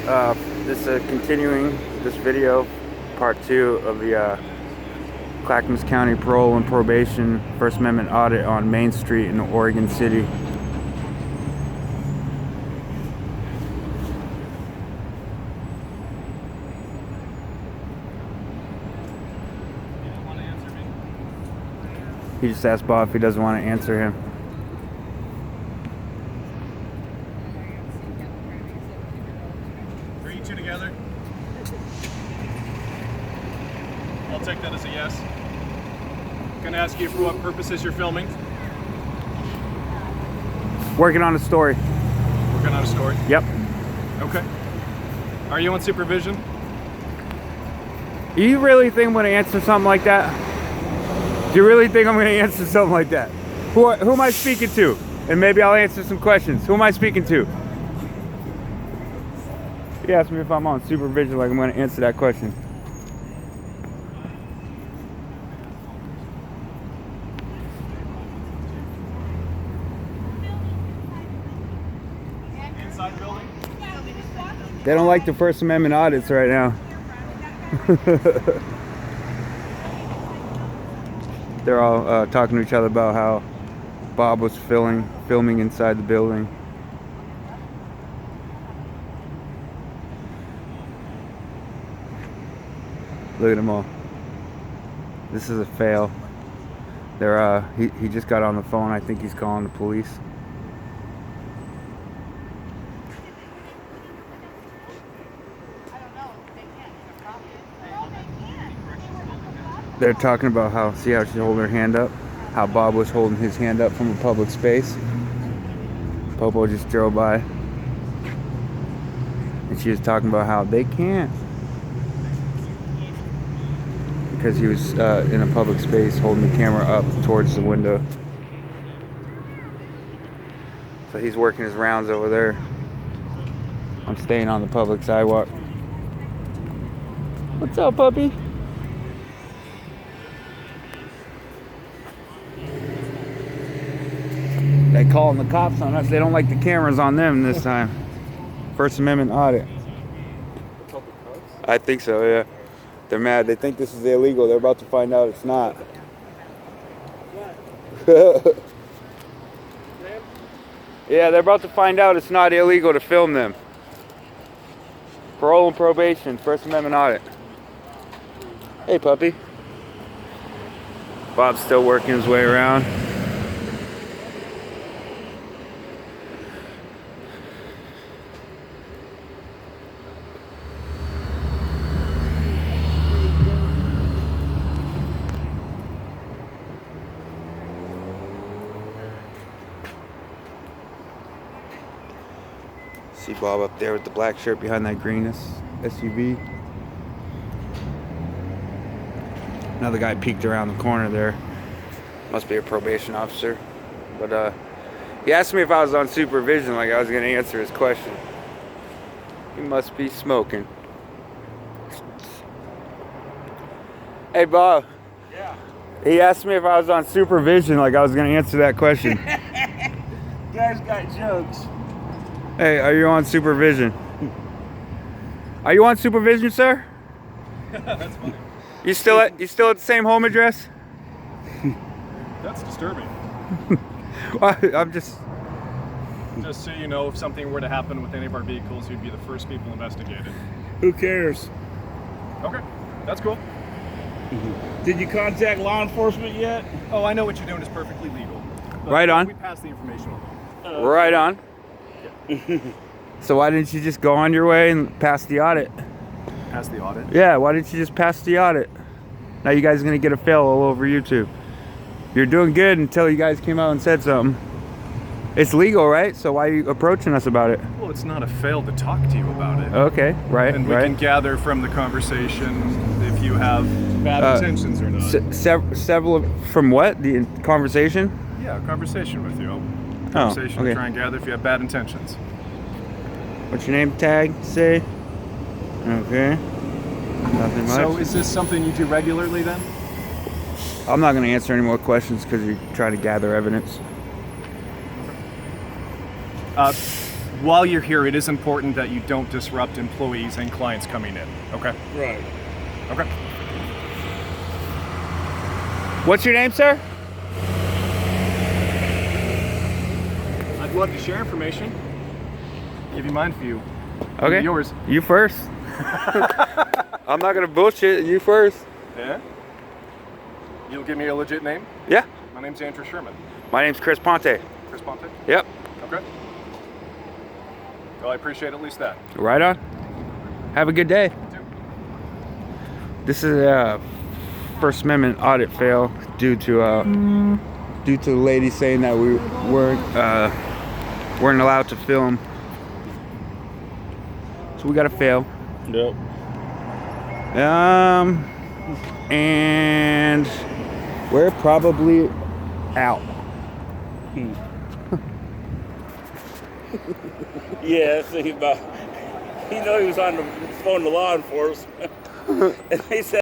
This is continuing this video, part 2 of the Clackamas County Parole and Probation First Amendment audit on Main Street in Oregon City. He just asked Bob if he doesn't want to answer him. Are you two together? I'll take that as a yes. Gonna ask you for what purposes you're filming. Working on a story. Working on a story? Yep. Okay. Are you on supervision? Do you really think I'm going to answer something like that? Do you really think I'm going to answer something like that? Who am I speaking to? And maybe I'll answer some questions. Who am I speaking to? He asked me if I'm on supervision, like I'm going to answer that question. Inside building? They don't like the First Amendment audits right now. They're all talking to each other about how Bob was filming inside the building. Look at them all. This is a fail. They're he just got on the phone. I think he's calling the police. They're talking about how, see how she's holding her hand up? How Bob was holding his hand up from a public space. Popo just drove by. And she was talking about how they can't. Because he was in a public space holding the camera up towards the window. So he's working his rounds over there. I'm staying on the public sidewalk. What's up, puppy? They calling the cops on us. They don't like the cameras on them this time. First Amendment audit. I think so, yeah. They're mad. They think this is illegal. They're about to find out it's not. Yeah, they're about to find out it's not illegal to film them. Parole and probation, First Amendment audit. Hey, puppy. Bob's still working his way around. See Bob up there with the black shirt behind that green SUV. Another guy peeked around the corner there. Must be a probation officer. But he asked me if I was on supervision, like I was going to answer his question. He must be smoking. Hey Bob. Yeah. He asked me if I was on supervision, like I was going to answer that question. Guys got jokes. Hey, are you on supervision? Are you on supervision, sir? That's funny. You still at the same home address? That's disturbing. I'm just Just so you know, if something were to happen with any of our vehicles, you'd be the first people investigated. Who cares? Okay, that's cool. Did you contact law enforcement yet? Oh, I know what you're doing is perfectly legal. But Right on. We passed the information along. right on. So why didn't you just go on your way and pass the audit? Pass the audit? Yeah, why didn't you just pass the audit? Now you guys are gonna get a fail all over YouTube. You're doing good until you guys came out and said something. It's legal, right? So why are you approaching us about it? Well, it's not a fail to talk to you about it. Okay, right, And we right. can gather from the conversation if you have bad intentions or not. Several from what? The conversation? Yeah, a conversation with you. Conversation okay. to try and gather if you have bad intentions. What's your name tag say? Okay. Nothing much. So is this something you do regularly then? I'm not going to answer any more questions because you're trying to gather evidence. while you're here, it is important that you don't disrupt employees and clients coming in. Okay? Right. Okay. What's your name, sir? I'd love to share information. Give you mine for you. Okay. Yours. You first. I'm not gonna bullshit. You first. Yeah? You'll give me a legit name? Yeah. My name's Andrew Sherman. My name's Chris Ponte. Chris Ponte? Yep. Okay. Well, I appreciate at least that. Right on. Have a good day. You too. This is a First Amendment audit fail due to the lady saying that we weren't allowed to film. So we got to fail. Yep. And we're probably out. Yeah, think about. He was on the phone to law enforcement, and they said.